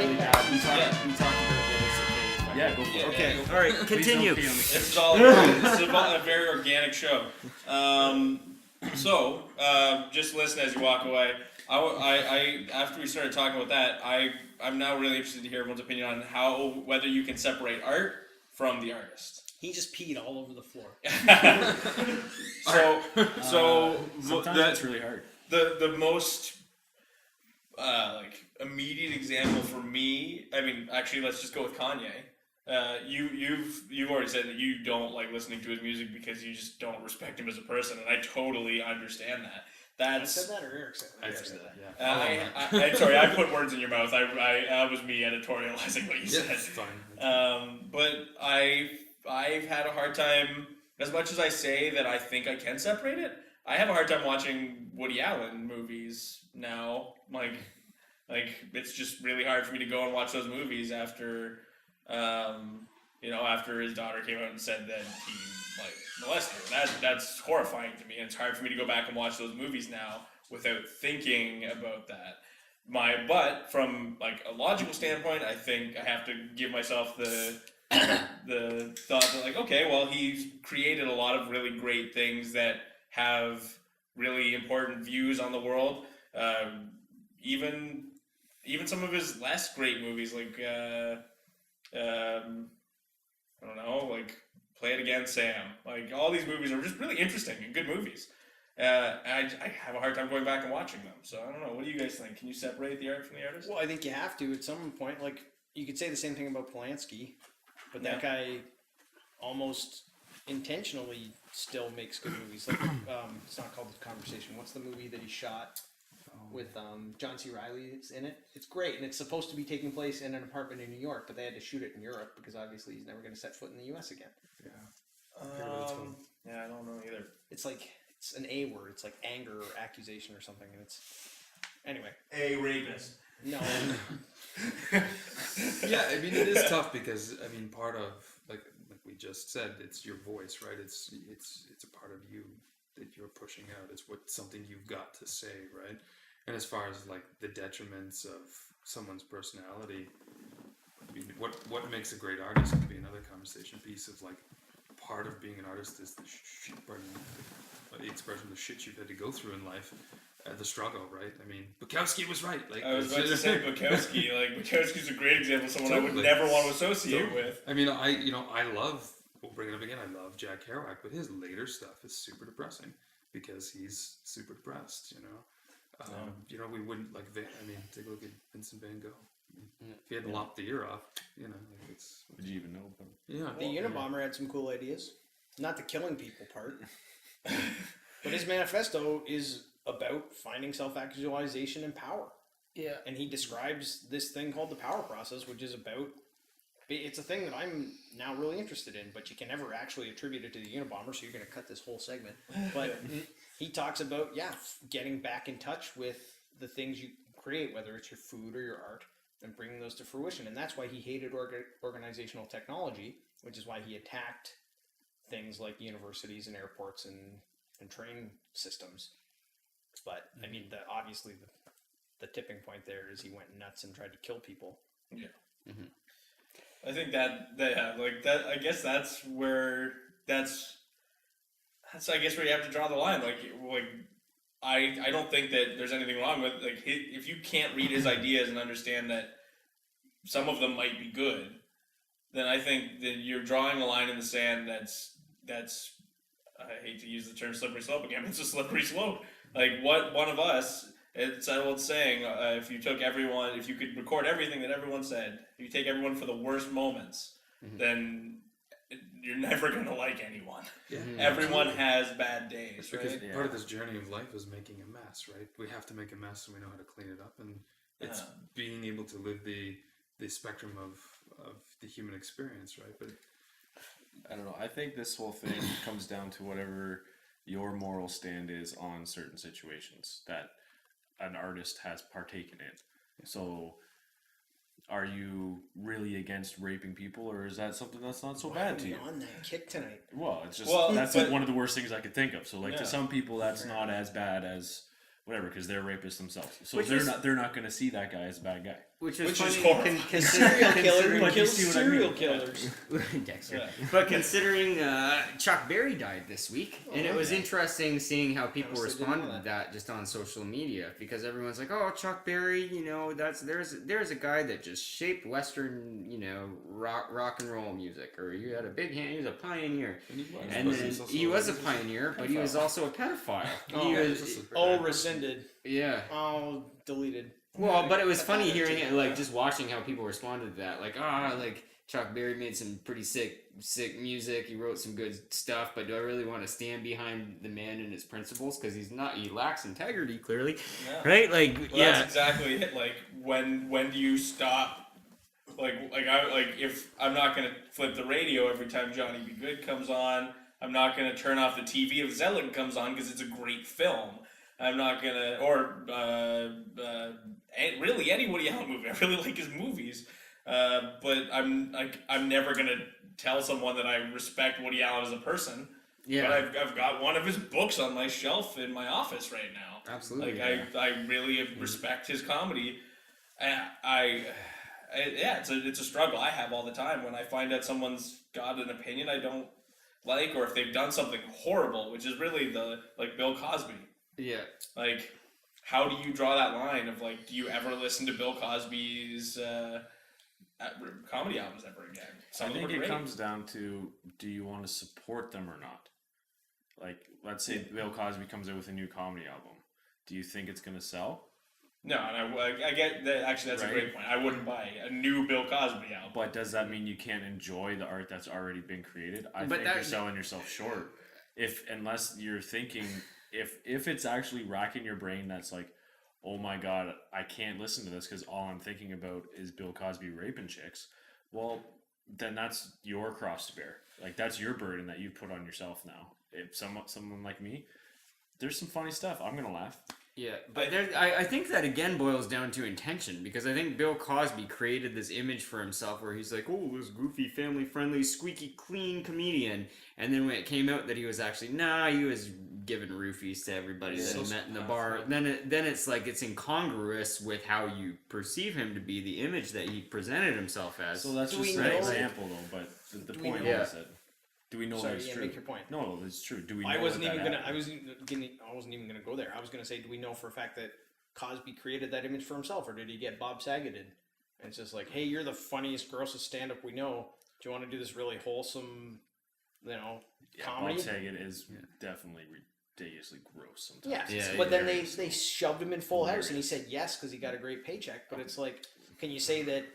take that. We talked about this. Yeah, go for it. Okay. All right. Continue. This is a very organic show. So, just listen as you walk away. I after we started talking about that, I'm now really interested to hear everyone's opinion on whether you can separate art from the artist. He just peed all over the floor. Sometimes that's really hard. The most immediate example for me. I mean, actually, let's just go with Kanye. You've already said that you don't like listening to his music because you just don't respect him as a person, and I totally understand that. I said that, or Eric said that? I said that. Yeah. I'm sorry, I put words in your mouth. That was me editorializing what you said. It's fine. But I've had a hard time. As much as I say that I think I can separate it, I have a hard time watching Woody Allen movies now. Like it's just really hard for me to go and watch those movies after. After his daughter came out and said that he molested her. That's horrifying to me, and it's hard for me to go back and watch those movies now without thinking about that. But from a logical standpoint, I think I have to give myself the thought that okay, well, he's created a lot of really great things that have really important views on the world. Even some of his less great movies, I don't know, Play It Again, Sam. All these movies are just really interesting and good movies. I have a hard time going back and watching them. So I don't know. What do you guys think? Can you separate the art from the artist? Well, I think you have to at some point. You could say the same thing about Polanski, but that guy almost intentionally still makes good movies. It's not called The Conversation. What's the movie that he shot with John C. Reilly? It's in it. It's great, and it's supposed to be taking place in an apartment in New York, but they had to shoot it in Europe because obviously he's never going to set foot in the U.S. again. Yeah. I don't know either. It's an A word. It's like anger or accusation or something, and it's anyway. A rapist. No. Yeah, I mean it is tough because part of like we just said, it's your voice, right? It's a part of you that you're pushing out. It's something you've got to say, right? And as far as the detriments of someone's personality, I mean, what makes a great artist could be another conversation piece of part of being an artist is the expression of the shit you've had to go through in life, the struggle, right? I mean, Bukowski was right. I was about to say Bukowski. Bukowski's a great example of someone I would never want to associate with. I mean, I love. We'll bring it up again. I love Jack Kerouac, but his later stuff is super depressing because he's super depressed. We wouldn't take a look at Vincent Van Gogh. If he hadn't lopped the ear off, it's. Did you even know? Yeah. The Unabomber had some cool ideas. Not the killing people part. But his manifesto is about finding self-actualization and power. Yeah. And he describes this thing called the power process, which is about... It's a thing that I'm now really interested in, but you can never actually attribute it to the Unabomber, so you're going to cut this whole segment. But he talks about, getting back in touch with the things you create, whether it's your food or your art, and bringing those to fruition. And that's why he hated organizational technology, which is why he attacked things like universities and airports and train systems. But, I mean, obviously the tipping point there is he went nuts and tried to kill people. Yeah. Mm-hmm. I think that I guess that's where I guess where you have to draw the line. I don't think that there's anything wrong with if you can't read his ideas and understand that some of them might be good, then I think that you're drawing a line in the sand that's I hate to use the term slippery slope again, but it's a slippery slope. What one of us, it's an old saying, if you could record everything that everyone said, if you take everyone for the worst moments, then you're never going to like anyone. Yeah. Everyone has bad days, right? Because part of this journey of life is making a mess, right? We have to make a mess so we know how to clean it up, and it's being able to live the spectrum of the human experience, right? But I don't know. I think this whole thing comes down to whatever your moral stand is on certain situations that an artist has partaken in. So, are you really against raping people, or is that something that's not so bad to you? On that kick tonight. Well, it's just that's one of the worst things I could think of. So, to some people, that's not as bad as whatever, because they're rapists themselves. So they're not going to see that guy as a bad guy. Which was Which is funny. horrible. Serial killer who But you kills see what I serial mean. killers. Dexter. Yeah. But considering Chuck Berry died this week, and it was okay. interesting seeing how people Honestly, didn't responded know to that just on social media, because everyone's like, "Oh, Chuck Berry, there's a guy that just shaped Western, rock and roll music, or he had a big hand, he was a pioneer." And then he was a pioneer, but he was also a pedophile. He was, Rescinded. yeah. Oh, deleted. Well, but it was funny hearing it, like, just watching how people responded to that. Like, Chuck Berry made some pretty sick music. He wrote some good stuff, but do I really want to stand behind the man and his principles? Because he lacks integrity, clearly. Yeah. Right? Like, Well, yeah. that's exactly it. Like, when do you stop? If I'm not gonna flip the radio every time Johnny Be Good comes on, I'm not gonna turn off the TV if Zelig comes on because it's a great film. I'm not gonna, really any Woody Allen movie. I really like his movies, but I'm never gonna tell someone that I respect Woody Allen as a person. Yeah. But I've got one of his books on my shelf in my office right now. Absolutely. Like I really respect his comedy. It's a struggle I have all the time when I find out someone's got an opinion I don't like, or if they've done something horrible, which is really like Bill Cosby. Yeah. Like, how do you draw that line of, like, do you ever listen to Bill Cosby's comedy albums ever again? Some I of them think are it great. comes down to, do you want to support them or not? Like, let's say Bill Cosby comes out with a new comedy album. Do you think it's going to sell? No, and I get that. Actually, that's a Right. great point. I wouldn't buy a new Bill Cosby album. But does that mean you can't enjoy the art that's already been created? I But think that- you're selling yourself short. Unless you're thinking, if it's actually racking your brain, that's like, oh my god, I can't listen to this because all I'm thinking about is Bill Cosby raping chicks. Well, then that's your cross to bear. Like, that's your burden that you've put on yourself now. If someone like me, there's some funny stuff. I'm gonna laugh. Yeah, but I think that again boils down to intention, because I think Bill Cosby created this image for himself where he's like, oh, this goofy, family-friendly, squeaky clean comedian, and then when it came out that he was actually, he was giving roofies to everybody that he met in the bar, then it's like it's incongruous with how you perceive him to be, the image that he presented himself as. So that's Do just we an know- example, though. But the we point know- is that, do we know Sorry, that's yeah, true? make your point. No, it's true. Do we know I wasn't that even that gonna. I happened? wasn't even gonna go there. I was gonna say, do we know for a fact that Cosby created that image for himself, or did he get Bob Sageted? And it's just like, hey, you're the funniest, grossest stand-up we know. Do you want to do this really wholesome, comedy? Bob Saget is definitely ridiculously gross sometimes. Yeah, Yeah, but then yeah. they shoved him in Full House, and he said yes because he got a great paycheck. But it's like, can you say that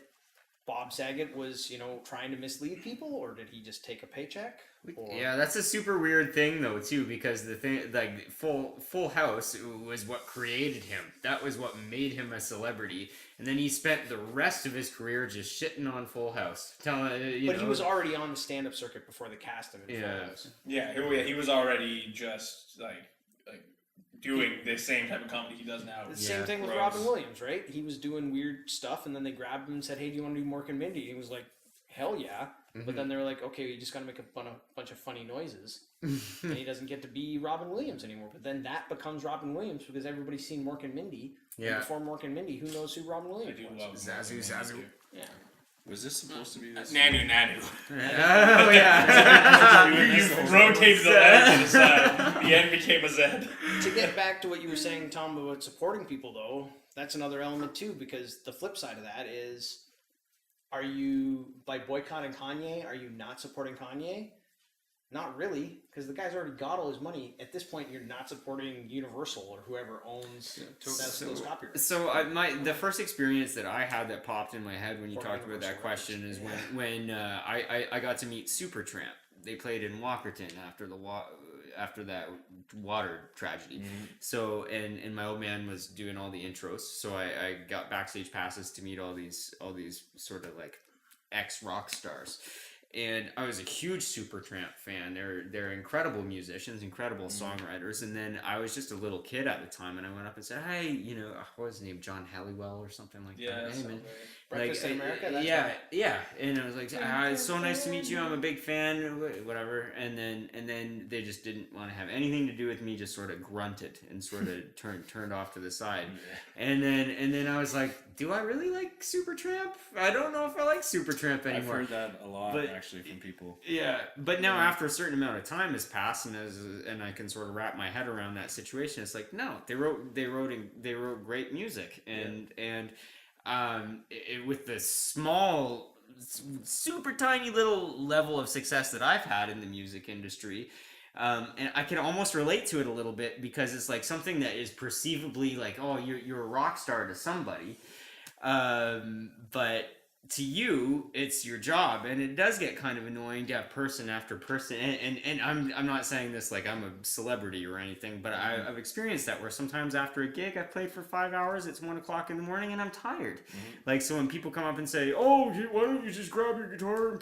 Bob Saget was, trying to mislead people, or did he just take a paycheck? Or... Yeah, that's a super weird thing though too, because the thing, like Full House was what created him. That was what made him a celebrity, and then he spent the rest of his career just shitting on Full House. But he was already on the stand-up circuit before they cast him in Yeah. Full House. Yeah, he was already just like doing the same type of comedy he does now. The same thing with Gross. Robin Williams, right? He was doing weird stuff, and then they grabbed him and said, "Hey, do you want to do Mork and Mindy?" And he was like, "Hell yeah!" But then they were like, "Okay, you just got to make a bunch of funny noises," and he doesn't get to be Robin Williams anymore. But then that becomes Robin Williams because everybody's seen Mork and Mindy. Yeah. And before Mork and Mindy, who knows who Robin I Williams do was? love Zazu. Yeah. Was this supposed to be this? Nanu. Oh yeah. You rotated the letter to the side. The N became a Z. To get back to what you were saying, Tom, about supporting people, though, that's another element too, because the flip side of that is, are you, by boycotting Kanye, are you not supporting Kanye? Not really, because the guy's already got all his money. At this point, you're not supporting Universal or whoever owns those copyrights. So the first experience that I had that popped in my head when you talked about that question is when I got to meet Supertramp. They played in Walkerton after that water tragedy. So and my old man was doing all the intros. So I got backstage passes to meet all these sort of like ex-rock stars. And I was a huge Supertramp fan. They're incredible musicians, incredible songwriters. And then I was just a little kid at the time, and I went up and said, "Hey, what was his name? John Halliwell or something like that." Hey, man. Breakfast in America? That's Yeah. And I was like, "It's so nice to meet you. I'm a big fan, whatever." And then they just didn't want to have anything to do with me. Just sort of grunted and sort of turned off to the side. And then I was like, do I really like Supertramp? I don't know if I like Supertramp anymore. I've heard that a lot But- actually from people. Yeah, but now after a certain amount of time has passed, and I can sort of wrap my head around that situation, it's like no, they wrote great music, and with the small, super tiny little level of success that I've had in the music industry. And I can almost relate to it a little bit because it's like something that is perceivably like, oh, you're a rock star to somebody, but to you, it's your job, and it does get kind of annoying to have person after person. And I'm not saying this like I'm a celebrity or anything, but I've experienced that where sometimes after a gig I've played for 5 hours, it's 1 o'clock in the morning, and I'm tired. Like, so when people come up and say, "Oh, why don't you just grab your guitar and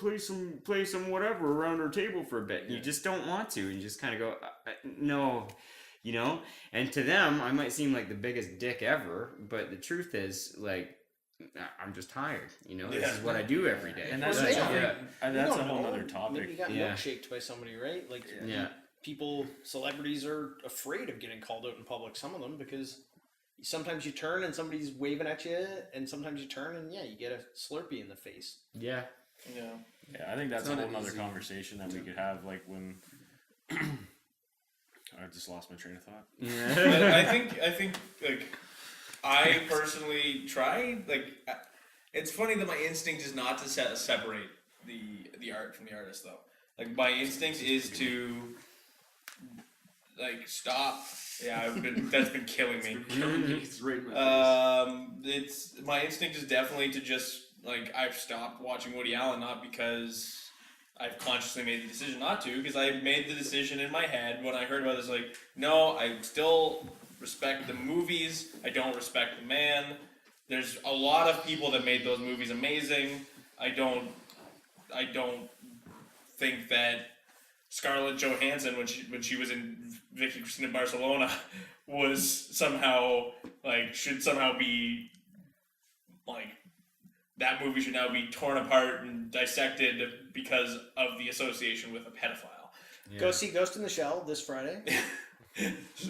play some whatever around our table for a bit?" You just don't want to, and you just kind of go, "No." You know, and to them, I might seem like the biggest dick ever, but the truth is, like, I'm just tired. You know, this is what I do every day. And that's, Well, that's you a don't whole know. other topic. Maybe you got Yeah. milkshaked by somebody, right? Like, Yeah. celebrities are afraid of getting called out in public. Some of them, because sometimes you turn and somebody's waving at you, and sometimes you turn and you get a Slurpee in the face. Yeah. Yeah. Yeah, I think that's It's a not whole an other easy- conversation that we could have, like when I just lost my train of thought. But I think like I personally try like it's funny that my instinct is not to separate the art from the artist though. Like my instinct is to like stop. Yeah, that's been killing me. It's right in my face. It's my instinct is definitely to just like I've stopped watching Woody Allen not because I've consciously made the decision not to, because I made the decision in my head when I heard about this, like, no, I still respect the movies, I don't respect the man. There's a lot of people that made those movies amazing. I don't think that Scarlett Johansson, when she was in Vicky Cristina Barcelona, was somehow, like, should somehow be, like, that movie should now be torn apart and dissected because of the association with a pedophile. Yeah. Go see Ghost in the Shell this Friday.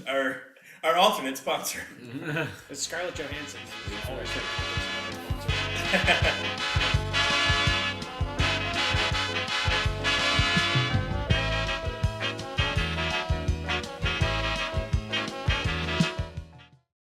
Our alternate sponsor. It's Scarlett Johansson. Yeah.